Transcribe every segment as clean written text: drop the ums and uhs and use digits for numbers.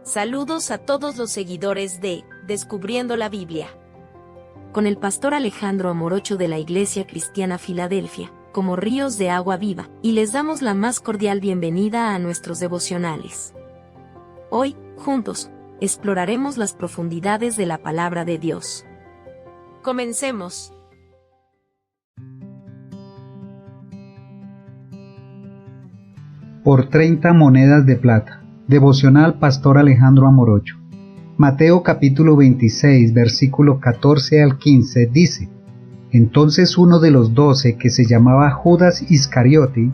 Saludos a todos los seguidores de Descubriendo la Biblia. Con el pastor Alejandro Amorocho de la Iglesia Cristiana Filadelfia, como ríos de agua viva, y les damos la más cordial bienvenida a nuestros devocionales. Hoy, juntos, exploraremos las profundidades de la palabra de Dios. Comencemos. Por 30 monedas de plata. Devocional Pastor Alejandro Amorocho. Mateo capítulo 26, versículo 14 al 15 dice: Entonces uno de los 12, que se llamaba Judas Iscariote,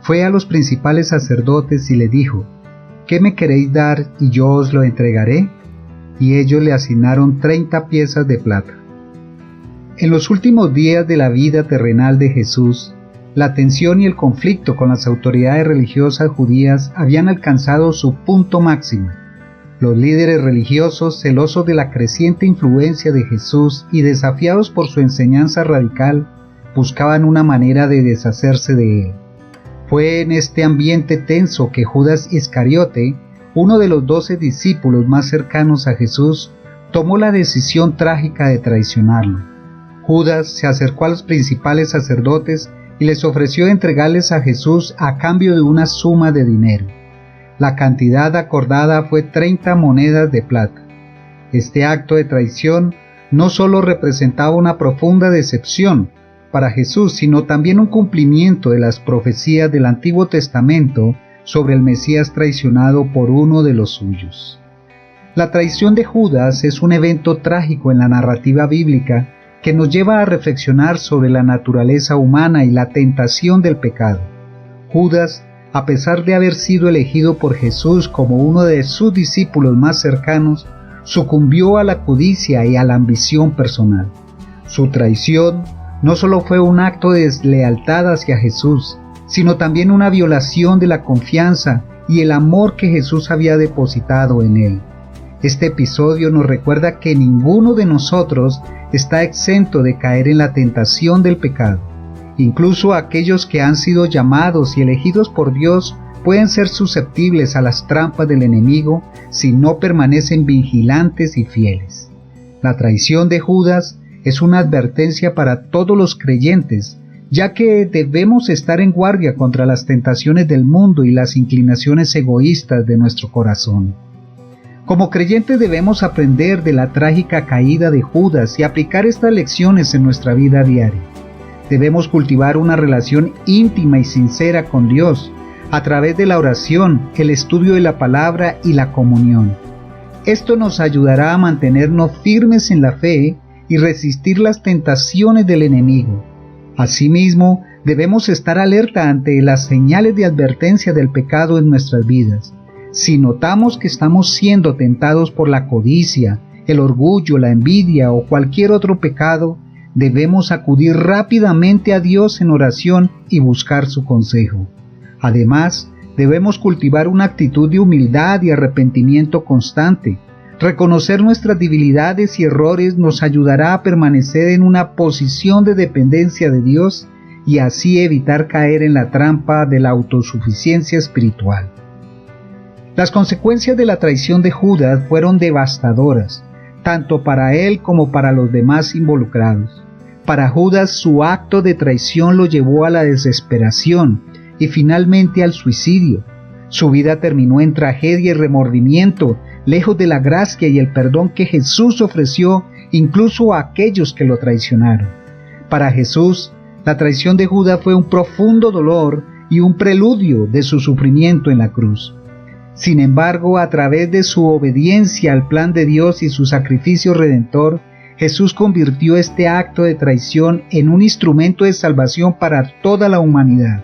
fue a los principales sacerdotes y le dijo: ¿Qué me queréis dar y yo os lo entregaré? Y ellos le asignaron 30 piezas de plata. En los últimos días de la vida terrenal de Jesús, la tensión y el conflicto con las autoridades religiosas judías habían alcanzado su punto máximo. Los líderes religiosos, celosos de la creciente influencia de Jesús y desafiados por su enseñanza radical, buscaban una manera de deshacerse de él. Fue en este ambiente tenso que Judas Iscariote, uno de los 12 discípulos más cercanos a Jesús, tomó la decisión trágica de traicionarlo. Judas se acercó a los principales sacerdotes y les ofreció entregarles a Jesús a cambio de una suma de dinero. La cantidad acordada fue 30 monedas de plata. Este acto de traición no solo representaba una profunda decepción para Jesús, sino también un cumplimiento de las profecías del Antiguo Testamento sobre el Mesías traicionado por uno de los suyos. La traición de Judas es un evento trágico en la narrativa bíblica que nos lleva a reflexionar sobre la naturaleza humana y la tentación del pecado. Judas, a pesar de haber sido elegido por Jesús como uno de sus discípulos más cercanos, sucumbió a la codicia y a la ambición personal. Su traición no solo fue un acto de deslealtad hacia Jesús, sino también una violación de la confianza y el amor que Jesús había depositado en él. Este episodio nos recuerda que ninguno de nosotros está exento de caer en la tentación del pecado. Incluso aquellos que han sido llamados y elegidos por Dios pueden ser susceptibles a las trampas del enemigo si no permanecen vigilantes y fieles. La traición de Judas es una advertencia para todos los creyentes, ya que debemos estar en guardia contra las tentaciones del mundo y las inclinaciones egoístas de nuestro corazón. Como creyentes debemos aprender de la trágica caída de Judas y aplicar estas lecciones en nuestra vida diaria. Debemos cultivar una relación íntima y sincera con Dios a través de la oración, el estudio de la palabra y la comunión. Esto nos ayudará a mantenernos firmes en la fe y resistir las tentaciones del enemigo. Asimismo, debemos estar alerta ante las señales de advertencia del pecado en nuestras vidas. Si notamos que estamos siendo tentados por la codicia, el orgullo, la envidia o cualquier otro pecado, debemos acudir rápidamente a Dios en oración y buscar su consejo. Además, debemos cultivar una actitud de humildad y arrepentimiento constante. Reconocer nuestras debilidades y errores nos ayudará a permanecer en una posición de dependencia de Dios y así evitar caer en la trampa de la autosuficiencia espiritual. Las consecuencias de la traición de Judas fueron devastadoras, tanto para él como para los demás involucrados. Para Judas, su acto de traición lo llevó a la desesperación y finalmente al suicidio. Su vida terminó en tragedia y remordimiento, lejos de la gracia y el perdón que Jesús ofreció incluso a aquellos que lo traicionaron. Para Jesús, la traición de Judas fue un profundo dolor y un preludio de su sufrimiento en la cruz. Sin embargo, a través de su obediencia al plan de Dios y su sacrificio redentor, Jesús convirtió este acto de traición en un instrumento de salvación para toda la humanidad.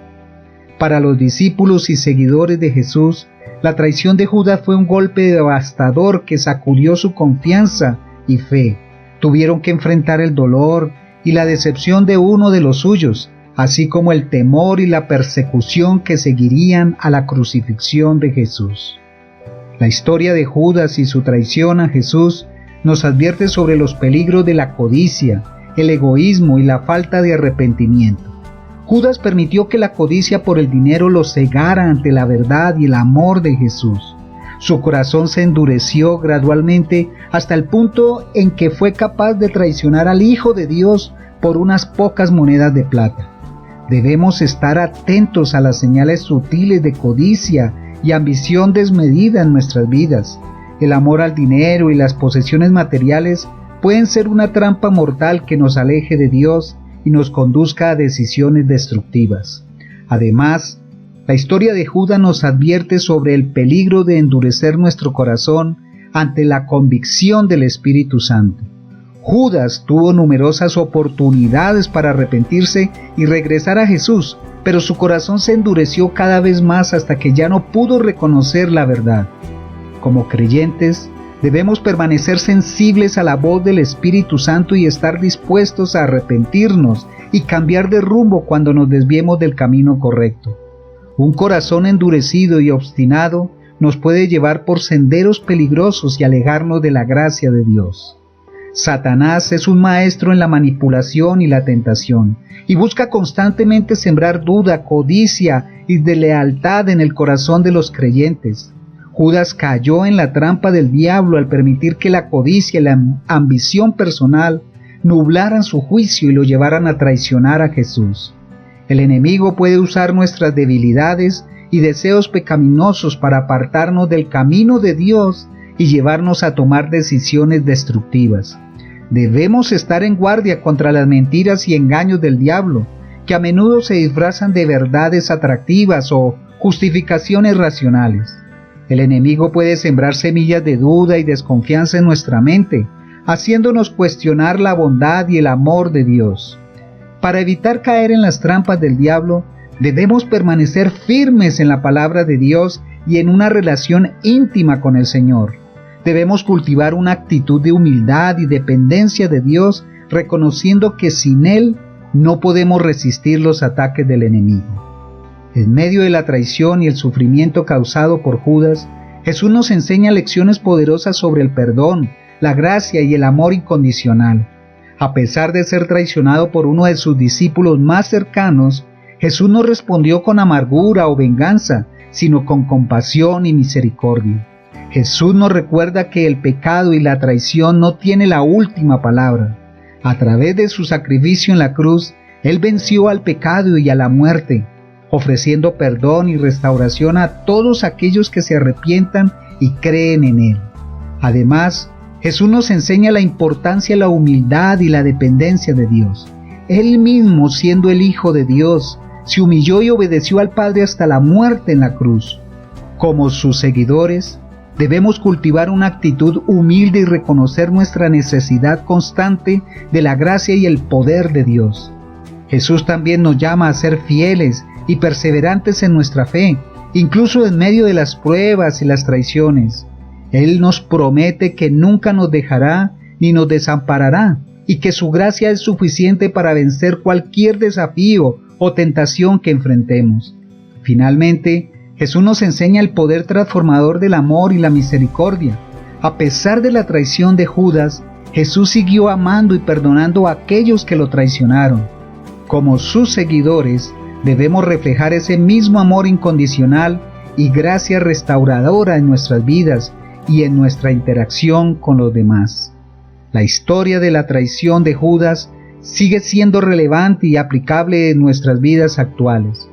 Para los discípulos y seguidores de Jesús, la traición de Judas fue un golpe devastador que sacudió su confianza y fe. Tuvieron que enfrentar el dolor y la decepción de uno de los suyos, así como el temor y la persecución que seguirían a la crucifixión de Jesús. La historia de Judas y su traición a Jesús nos advierte sobre los peligros de la codicia, el egoísmo y la falta de arrepentimiento. Judas permitió que la codicia por el dinero lo cegara ante la verdad y el amor de Jesús. Su corazón se endureció gradualmente hasta el punto en que fue capaz de traicionar al Hijo de Dios por unas pocas monedas de plata. Debemos estar atentos a las señales sutiles de codicia y ambición desmedida en nuestras vidas. El amor al dinero y las posesiones materiales pueden ser una trampa mortal que nos aleje de Dios y nos conduzca a decisiones destructivas. Además, la historia de Judas nos advierte sobre el peligro de endurecer nuestro corazón ante la convicción del Espíritu Santo. Judas tuvo numerosas oportunidades para arrepentirse y regresar a Jesús, pero su corazón se endureció cada vez más hasta que ya no pudo reconocer la verdad. Como creyentes, debemos permanecer sensibles a la voz del Espíritu Santo y estar dispuestos a arrepentirnos y cambiar de rumbo cuando nos desviemos del camino correcto. Un corazón endurecido y obstinado nos puede llevar por senderos peligrosos y alejarnos de la gracia de Dios. Satanás es un maestro en la manipulación y la tentación, y busca constantemente sembrar duda, codicia y deslealtad en el corazón de los creyentes. Judas cayó en la trampa del diablo al permitir que la codicia y la ambición personal nublaran su juicio y lo llevaran a traicionar a Jesús. El enemigo puede usar nuestras debilidades y deseos pecaminosos para apartarnos del camino de Dios y llevarnos a tomar decisiones destructivas. Debemos estar en guardia contra las mentiras y engaños del diablo, que a menudo se disfrazan de verdades atractivas o justificaciones racionales. El enemigo puede sembrar semillas de duda y desconfianza en nuestra mente, haciéndonos cuestionar la bondad y el amor de Dios. Para evitar caer en las trampas del diablo, debemos permanecer firmes en la palabra de Dios y en una relación íntima con el Señor. Debemos cultivar una actitud de humildad y dependencia de Dios, reconociendo que sin Él no podemos resistir los ataques del enemigo. En medio de la traición y el sufrimiento causado por Judas, Jesús nos enseña lecciones poderosas sobre el perdón, la gracia y el amor incondicional. A pesar de ser traicionado por uno de sus discípulos más cercanos, Jesús no respondió con amargura o venganza, sino con compasión y misericordia. Jesús nos recuerda que el pecado y la traición no tienen la última palabra. A través de su sacrificio en la cruz, Él venció al pecado y a la muerte, ofreciendo perdón y restauración a todos aquellos que se arrepientan y creen en Él. Además, Jesús nos enseña la importancia de la humildad y la dependencia de Dios. Él mismo, siendo el Hijo de Dios, se humilló y obedeció al Padre hasta la muerte en la cruz. Como sus seguidores, debemos cultivar una actitud humilde y reconocer nuestra necesidad constante de la gracia y el poder de Dios. Jesús también nos llama a ser fieles y perseverantes en nuestra fe, incluso en medio de las pruebas y las traiciones. Él nos promete que nunca nos dejará ni nos desamparará, y que su gracia es suficiente para vencer cualquier desafío o tentación que enfrentemos. Finalmente, Jesús nos enseña el poder transformador del amor y la misericordia. A pesar de la traición de Judas, Jesús siguió amando y perdonando a aquellos que lo traicionaron. Como sus seguidores, debemos reflejar ese mismo amor incondicional y gracia restauradora en nuestras vidas y en nuestra interacción con los demás. La historia de la traición de Judas sigue siendo relevante y aplicable en nuestras vidas actuales.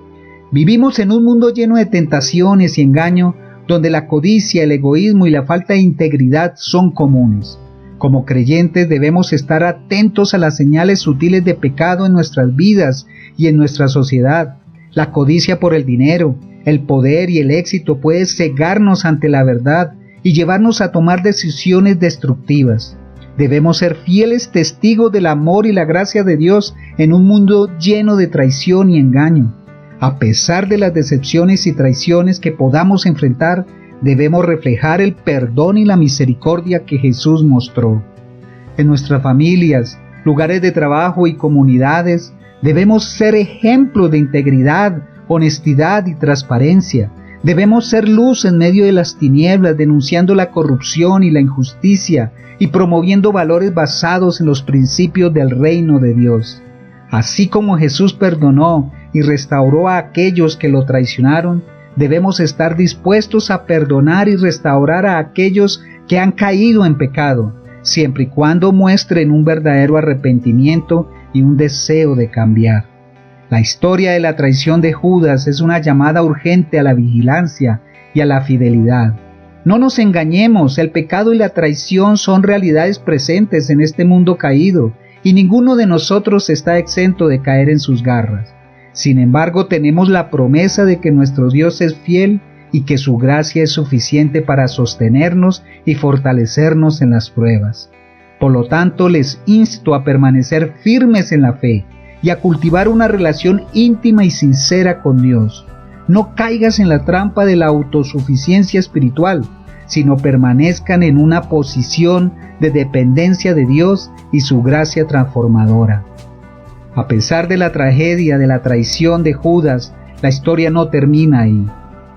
Vivimos en un mundo lleno de tentaciones y engaño, donde la codicia, el egoísmo y la falta de integridad son comunes. Como creyentes debemos estar atentos a las señales sutiles de pecado en nuestras vidas y en nuestra sociedad. La codicia por el dinero, el poder y el éxito puede cegarnos ante la verdad y llevarnos a tomar decisiones destructivas. Debemos ser fieles testigos del amor y la gracia de Dios en un mundo lleno de traición y engaño. A pesar de las decepciones y traiciones que podamos enfrentar, debemos reflejar el perdón y la misericordia que Jesús mostró. En nuestras familias, lugares de trabajo y comunidades, debemos ser ejemplos de integridad, honestidad y transparencia. Debemos ser luz en medio de las tinieblas, denunciando la corrupción y la injusticia y promoviendo valores basados en los principios del reino de Dios. Así como Jesús perdonó y restauró a aquellos que lo traicionaron, debemos estar dispuestos a perdonar y restaurar a aquellos que han caído en pecado, siempre y cuando muestren un verdadero arrepentimiento y un deseo de cambiar. La historia de la traición de Judas es una llamada urgente a la vigilancia y a la fidelidad. No nos engañemos, el pecado y la traición son realidades presentes en este mundo caído, y ninguno de nosotros está exento de caer en sus garras. Sin embargo, tenemos la promesa de que nuestro Dios es fiel y que su gracia es suficiente para sostenernos y fortalecernos en las pruebas. Por lo tanto, les insto a permanecer firmes en la fe y a cultivar una relación íntima y sincera con Dios. No caigas en la trampa de la autosuficiencia espiritual, sino permanezcan en una posición de dependencia de Dios y su gracia transformadora. A pesar de la tragedia de la traición de Judas, la historia no termina ahí.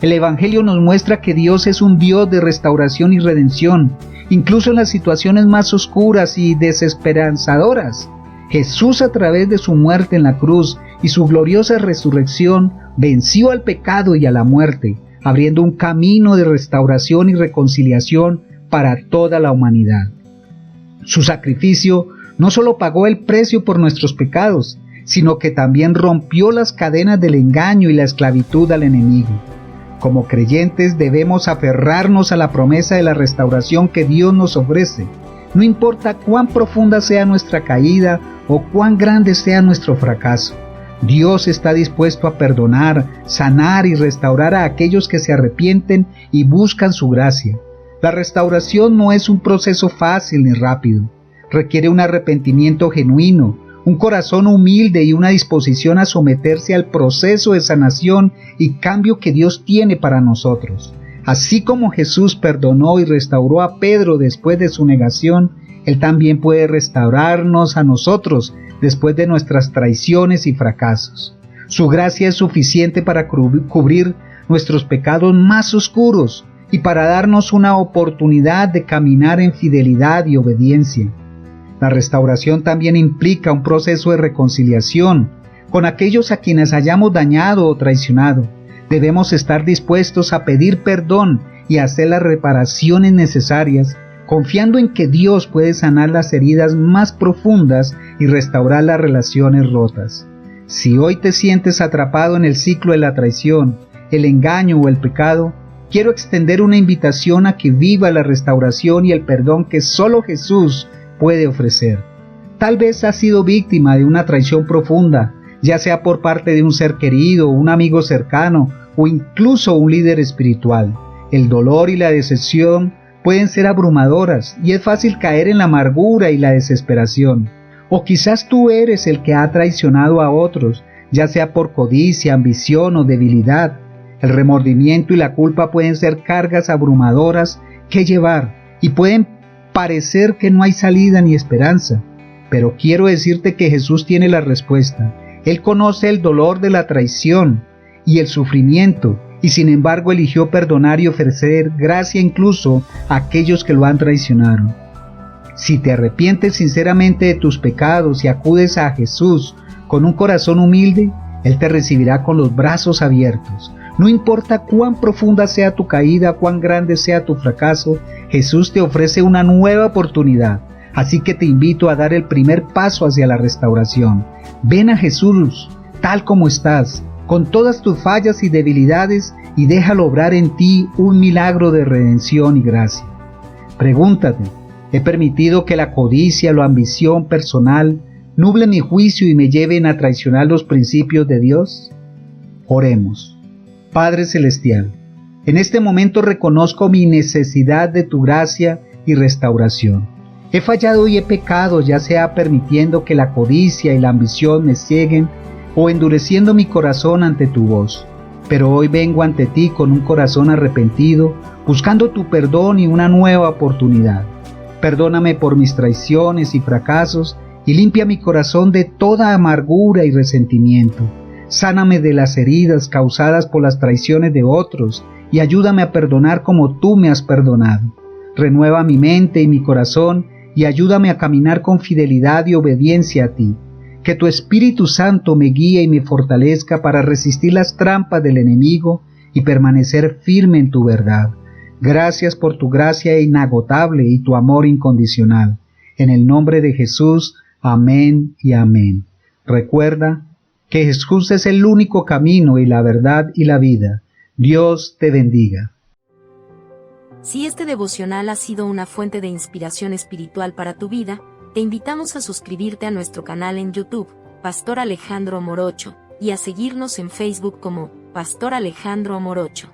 El Evangelio nos muestra que Dios es un Dios de restauración y redención, incluso en las situaciones más oscuras y desesperanzadoras. Jesús, a través de su muerte en la cruz y su gloriosa resurrección, venció al pecado y a la muerte, abriendo un camino de restauración y reconciliación para toda la humanidad. Su sacrificio no solo pagó el precio por nuestros pecados, sino que también rompió las cadenas del engaño y la esclavitud al enemigo. Como creyentes debemos aferrarnos a la promesa de la restauración que Dios nos ofrece. No importa cuán profunda sea nuestra caída o cuán grande sea nuestro fracaso. Dios está dispuesto a perdonar, sanar y restaurar a aquellos que se arrepienten y buscan su gracia. La restauración no es un proceso fácil ni rápido. Requiere un arrepentimiento genuino, un corazón humilde y una disposición a someterse al proceso de sanación y cambio que Dios tiene para nosotros. Así como Jesús perdonó y restauró a Pedro después de su negación, Él también puede restaurarnos a nosotros después de nuestras traiciones y fracasos. Su gracia es suficiente para cubrir nuestros pecados más oscuros y para darnos una oportunidad de caminar en fidelidad y obediencia. La restauración también implica un proceso de reconciliación con aquellos a quienes hayamos dañado o traicionado. Debemos estar dispuestos a pedir perdón y hacer las reparaciones necesarias, confiando en que Dios puede sanar las heridas más profundas y restaurar las relaciones rotas. Si hoy te sientes atrapado en el ciclo de la traición, el engaño o el pecado, quiero extender una invitación a que viva la restauración y el perdón que solo Jesús puede ofrecer. Tal vez has sido víctima de una traición profunda, ya sea por parte de un ser querido, un amigo cercano o incluso un líder espiritual. El dolor y la decepción pueden ser abrumadoras y es fácil caer en la amargura y la desesperación. O quizás tú eres el que ha traicionado a otros, ya sea por codicia, ambición o debilidad. El remordimiento y la culpa pueden ser cargas abrumadoras que llevar y pueden parecer que no hay salida ni esperanza. Pero quiero decirte que Jesús tiene la respuesta. Él conoce el dolor de la traición y el sufrimiento, y sin embargo eligió perdonar y ofrecer gracia incluso a aquellos que lo han traicionado. Si te arrepientes sinceramente de tus pecados y acudes a Jesús con un corazón humilde, Él te recibirá con los brazos abiertos. No importa cuán profunda sea tu caída, cuán grande sea tu fracaso, Jesús te ofrece una nueva oportunidad. Así que te invito a dar el primer paso hacia la restauración. Ven a Jesús, tal como estás, con todas tus fallas y debilidades, y déjalo obrar en ti un milagro de redención y gracia. Pregúntate, ¿he permitido que la codicia o la ambición personal nuble mi juicio y me lleven a traicionar los principios de Dios? Oremos. Padre Celestial, en este momento reconozco mi necesidad de tu gracia y restauración. He fallado y he pecado, ya sea permitiendo que la codicia y la ambición me cieguen o endureciendo mi corazón ante tu voz. Pero hoy vengo ante ti con un corazón arrepentido, buscando tu perdón y una nueva oportunidad. Perdóname por mis traiciones y fracasos y limpia mi corazón de toda amargura y resentimiento. Sáname de las heridas causadas por las traiciones de otros y ayúdame a perdonar como tú me has perdonado. Renueva mi mente y mi corazón y ayúdame a caminar con fidelidad y obediencia a ti. Que tu Espíritu Santo me guíe y me fortalezca para resistir las trampas del enemigo y permanecer firme en tu verdad. Gracias por tu gracia inagotable y tu amor incondicional. En el nombre de Jesús, amén y amén. Recuerda que Jesús es el único camino y la verdad y la vida. Dios te bendiga. Si este devocional ha sido una fuente de inspiración espiritual para tu vida, te invitamos a suscribirte a nuestro canal en YouTube, Pastor Alejandro Morocho, y a seguirnos en Facebook como Pastor Alejandro Morocho.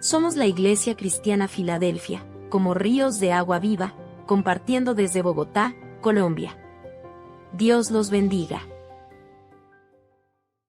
Somos la Iglesia Cristiana Filadelfia, como ríos de agua viva, compartiendo desde Bogotá, Colombia. Dios los bendiga.